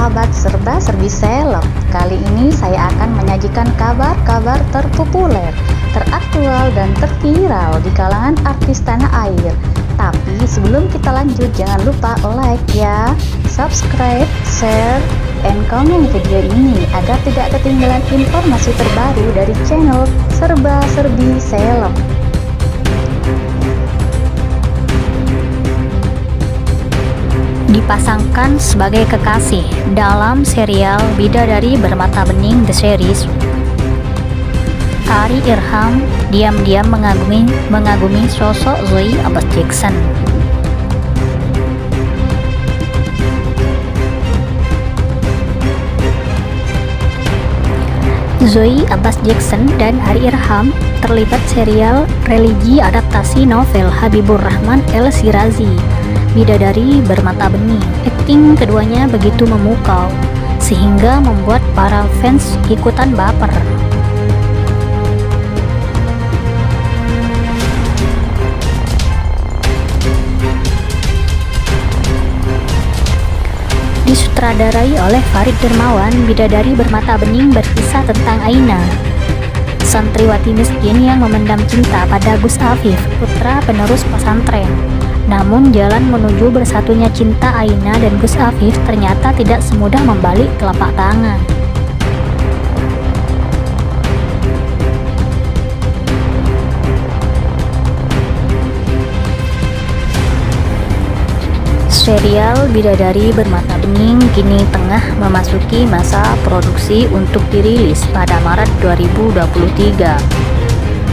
sahabat serba-serbi seleb. Kali ini saya akan menyajikan kabar-kabar terpopuler, teraktual, dan terviral di kalangan artis tanah air. Tapi sebelum kita lanjut, jangan lupa like ya, subscribe, share, and komen video ini agar tidak ketinggalan informasi terbaru dari channel serba-serbi seleb. Dipasangkan sebagai kekasih dalam serial Bidadari Bermata Bening The Series, Ari Irham diam-diam mengagumi sosok Zoe Abbas Jackson. Zoe Abbas Jackson dan Ari Irham terlibat serial religi adaptasi novel Habibur Rahman El-Shirazi, Bidadari Bermata Bening. Akting keduanya begitu memukau sehingga membuat para fans ikutan baper. Disutradarai oleh Farid Dermawan, Bidadari Bermata Bening berkisah tentang Aina, santriwati miskin yang memendam cinta pada Gus Afif, putra penerus pesantren. Namun jalan menuju bersatunya cinta Aina dan Gus Afif ternyata tidak semudah membalik telapak tangan. Serial Bidadari Bermata Bening kini tengah memasuki masa produksi untuk dirilis pada Maret 2023.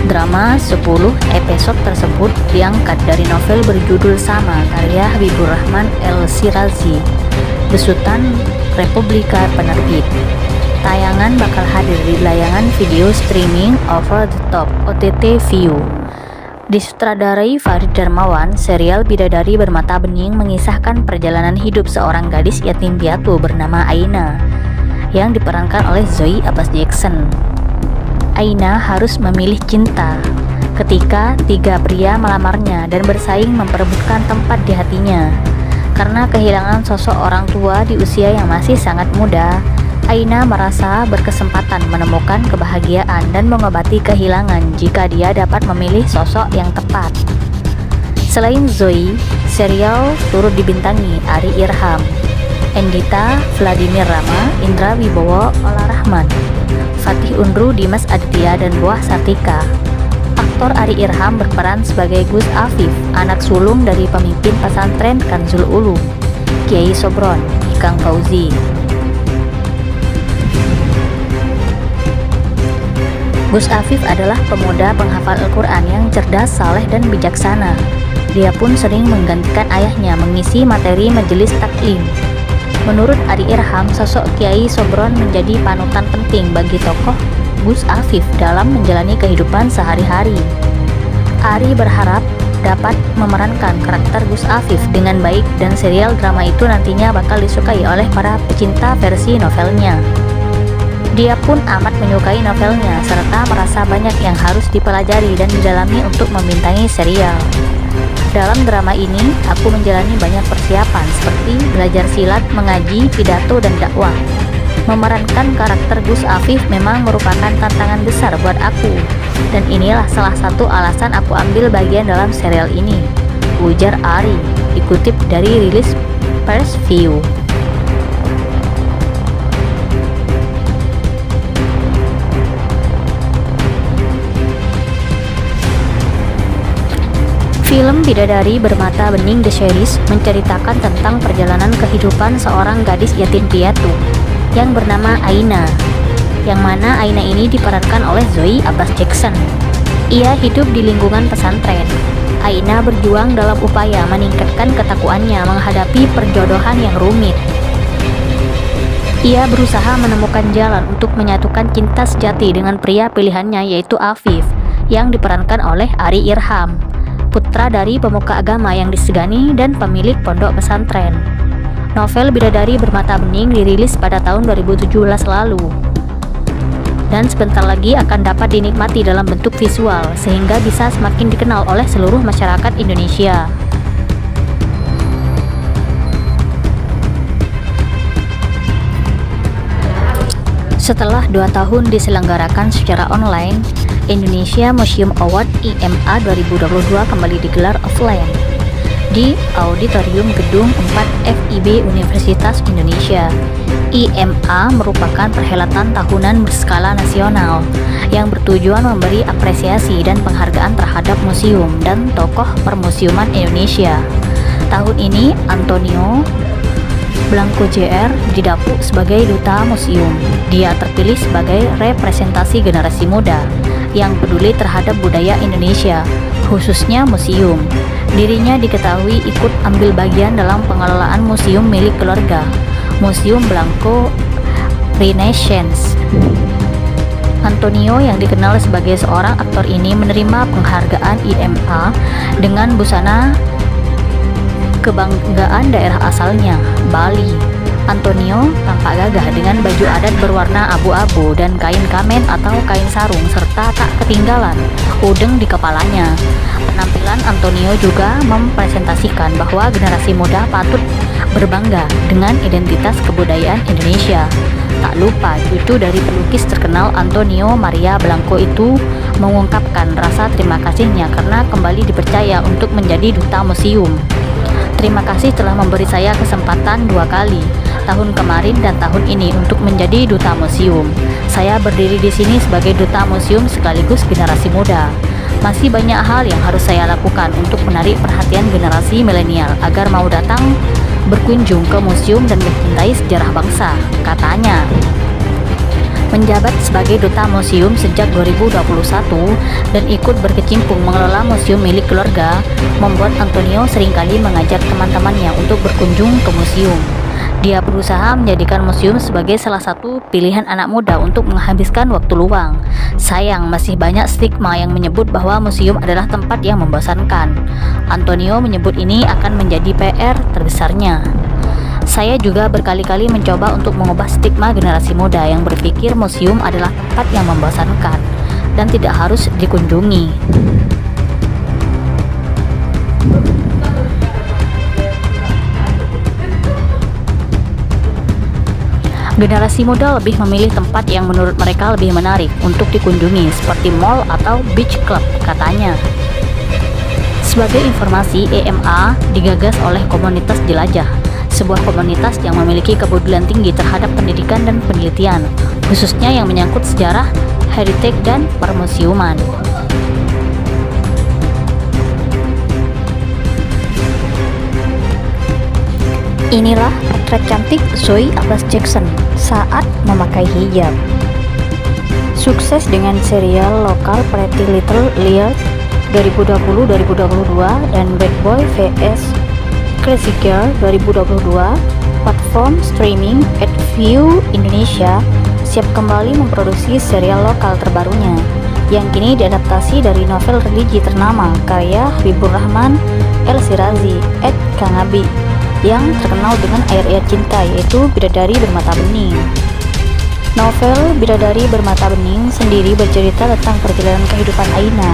Drama 10 episode tersebut diangkat dari novel berjudul sama karya Habibur Rahman El-Shirazi, besutan Republika Penerbit. Tayangan bakal hadir di layangan video streaming over the top OTT View. Disutradarai Farid Dermawan, serial Bidadari Bermata Bening mengisahkan perjalanan hidup seorang gadis yatim piatu bernama Aina yang diperankan oleh Zoe Abbas Jackson. Aina harus memilih cinta ketika 3 pria melamarnya dan bersaing memperebutkan tempat di hatinya. Karena kehilangan sosok orang tua di usia yang masih sangat muda, Aina merasa berkesempatan menemukan kebahagiaan dan mengobati kehilangan jika dia dapat memilih sosok yang tepat. Selain Zoe, serial turut dibintangi Ari Irham, Endita, Vladimir Rama, Indra Wibowo, Ola Rahman, Fatih Unru, Dimas Aditya, dan Buah Sartika. Aktor Ari Irham berperan sebagai Gus Afif, anak sulung dari pemimpin pesantren Kanzul Ulum, Kiai Sobron, Ikang Fauzi. Gus Afif adalah pemuda penghafal Al-Quran yang cerdas, saleh, dan bijaksana. Dia pun sering menggantikan ayahnya mengisi materi majelis taklim. Menurut Ari Irham, sosok Kiai Sobron menjadi panutan penting bagi tokoh Gus Afif dalam menjalani kehidupan sehari-hari. Ari berharap dapat memerankan karakter Gus Afif dengan baik dan serial drama itu nantinya bakal disukai oleh para pecinta versi novelnya. Dia pun amat menyukai novelnya serta merasa banyak yang harus dipelajari dan didalami untuk membintangi serial. Dalam drama ini, aku menjalani banyak persiapan seperti belajar silat, mengaji, pidato, dan dakwah. Memerankan karakter Gus Afif memang merupakan tantangan besar buat aku, dan inilah salah satu alasan aku ambil bagian dalam serial ini, ujar Ari, dikutip dari rilis Pers View. Film Bidadari Bermata Bening The Series menceritakan tentang perjalanan kehidupan seorang gadis yatim piatu yang bernama Aina, yang mana Aina ini diperankan oleh Zoe Abbas Jackson. Ia hidup di lingkungan pesantren. Aina berjuang dalam upaya meningkatkan ketakwaannya menghadapi perjodohan yang rumit. Ia berusaha menemukan jalan untuk menyatukan cinta sejati dengan pria pilihannya, yaitu Afif, yang diperankan oleh Ari Irham, putra dari pemuka agama yang disegani dan pemilik pondok pesantren. Novel Bidadari Bermata Bening dirilis pada tahun 2017 lalu dan sebentar lagi akan dapat dinikmati dalam bentuk visual sehingga bisa semakin dikenal oleh seluruh masyarakat Indonesia. Setelah 2 tahun diselenggarakan secara online, Indonesia Museum Award IMA 2022 kembali digelar offline di Auditorium Gedung 4 FIB Universitas Indonesia. IMA merupakan perhelatan tahunan berskala nasional yang bertujuan memberi apresiasi dan penghargaan terhadap museum dan tokoh permusiuman Indonesia. Tahun ini Antonio Blanco Jr. didapuk sebagai duta museum. Dia terpilih sebagai representasi generasi muda yang peduli terhadap budaya Indonesia, khususnya museum. Dirinya diketahui ikut ambil bagian dalam pengelolaan museum milik keluarga, Museum Blanco Renaissance. Antonio yang dikenal sebagai seorang aktor ini menerima penghargaan IMA dengan busana kebanggaan daerah asalnya, Bali. Antonio tampak gagah dengan baju adat berwarna abu-abu dan kain kamen atau kain sarung serta tak ketinggalan udeng di kepalanya. Penampilan Antonio juga mempresentasikan bahwa generasi muda patut berbangga dengan identitas kebudayaan Indonesia. Tak lupa, cucu dari pelukis terkenal Antonio Maria Blanco itu mengungkapkan rasa terima kasihnya karena kembali dipercaya untuk menjadi duta museum. Terima kasih telah memberi saya kesempatan 2 kali, tahun kemarin dan tahun ini, untuk menjadi duta museum. Saya berdiri di sini sebagai duta museum sekaligus generasi muda. Masih banyak hal yang harus saya lakukan untuk menarik perhatian generasi milenial agar mau datang berkunjung ke museum dan mencintai sejarah bangsa, katanya. Menjabat sebagai duta museum sejak 2021 dan ikut berkecimpung mengelola museum milik keluarga, membuat Antonio seringkali mengajak teman-temannya untuk berkunjung ke museum. Dia berusaha menjadikan museum sebagai salah satu pilihan anak muda untuk menghabiskan waktu luang. Sayang, masih banyak stigma yang menyebut bahwa museum adalah tempat yang membosankan. Antonio menyebut ini akan menjadi PR terbesarnya. Saya juga berkali-kali mencoba untuk mengubah stigma generasi muda yang berpikir museum adalah tempat yang membosankan dan tidak harus dikunjungi. Generasi muda lebih memilih tempat yang menurut mereka lebih menarik untuk dikunjungi, seperti mall atau beach club, katanya. Sebagai informasi, EMA digagas oleh komunitas jelajah, sebuah komunitas yang memiliki kepedulian tinggi terhadap pendidikan dan penelitian, khususnya yang menyangkut sejarah, heritage, dan permusiuman. Inilah potret cantik Zoe Abbas Jackson saat memakai hijab. Sukses dengan serial lokal Pretty Little Liars 2020-2022 dan Bad Boy vs Crazy Girl 2022, platform streaming AdView Indonesia siap kembali memproduksi serial lokal terbarunya yang kini diadaptasi dari novel religi ternama karya Habibur Rahman El Sirazi Kang Abi yang terkenal dengan ayat-ayat cinta, yaitu Bidadari Bermata Bening. Novel Bidadari Bermata Bening sendiri bercerita tentang perjalanan kehidupan Aina